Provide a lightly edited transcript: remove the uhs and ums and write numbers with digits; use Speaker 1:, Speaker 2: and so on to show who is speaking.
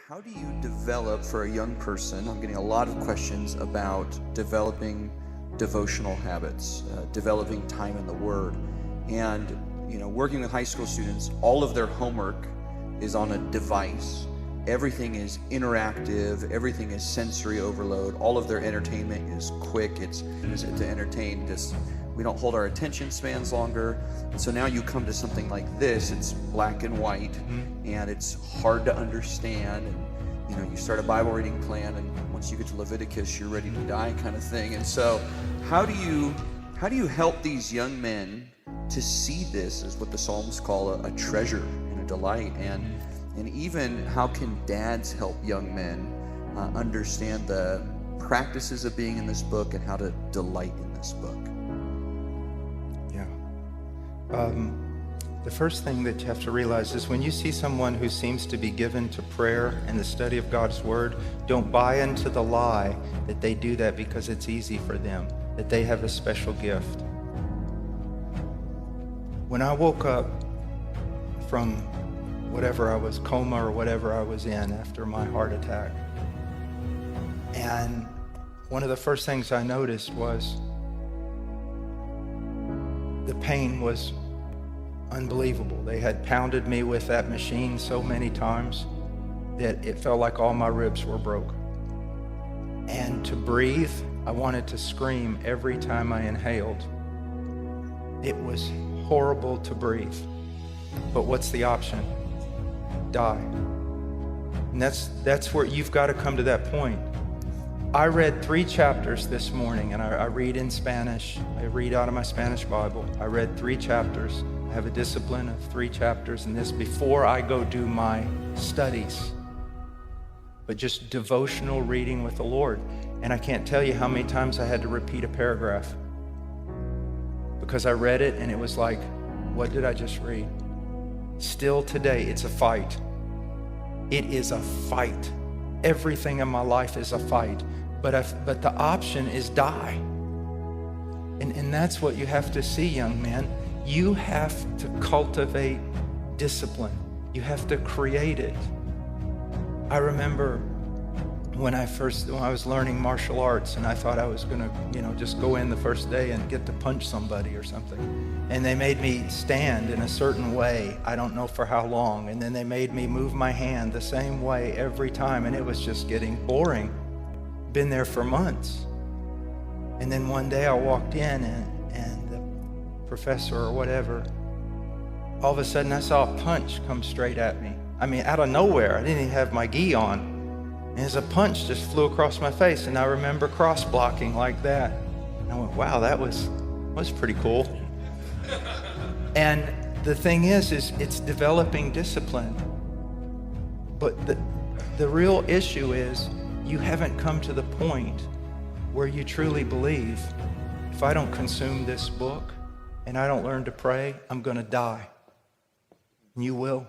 Speaker 1: How do you develop for a young person? I'm getting a lot of questions about developing devotional habits, developing time in the Word. And, working with high school students, all of their homework is on a device. Everything is interactive, everything is sensory overload, all of their entertainment is quick, it's to entertain, we don't hold our attention spans longer. And so now you come to something like this, it's black and white, and it's hard to understand, and you start a Bible reading plan, and once you get to Leviticus, you're ready to die kind of thing. And so how do you help these young men to see this as what the Psalms call a treasure and a delight? And even how can dads help young men understand the practices of being in this book and how to delight in this book?
Speaker 2: The first thing that you have to realize is when you see someone who seems to be given to prayer and the study of God's Word, don't buy into the lie that they do that because it's easy for them, that they have a special gift. When I woke up from whatever I was, coma or whatever I was in after my heart attack, and one of the first things I noticed was the pain was unbelievable. They had pounded me with that machine so many times that it felt like all my ribs were broke. And to breathe, I wanted to scream every time I inhaled. It was horrible to breathe. But what's the option? Die. And that's where you've got to come to that point. I read 3 chapters this morning, and I read in Spanish. I read out of my Spanish Bible. I read 3 chapters. I have a discipline of 3 chapters in this before I go do my studies. But just devotional reading with the Lord. And I can't tell you how many times I had to repeat a paragraph because I read it and it was like, what did I just read? Still today, it's a fight. It is a fight. Everything in my life is a fight. But the option is die. And that's what you have to see, young man. You have to cultivate discipline. You have to create it. I remember when I was learning martial arts, and I thought I was gonna, just go in the first day and get to punch somebody or something. And they made me stand in a certain way, I don't know for how long, and then they made me move my hand the same way every time, and it was just getting boring. Been there for months. And then one day I walked in and the professor or whatever, all of a sudden I saw a punch come straight at me. I mean, out of nowhere. I didn't even have my gi on. And as a punch just flew across my face, and I remember cross-blocking like that. And I went, wow, that was pretty cool. And the thing is it's developing discipline. But the real issue is you haven't come to the point where you truly believe, if I don't consume this book and I don't learn to pray, I'm going to die. And you will.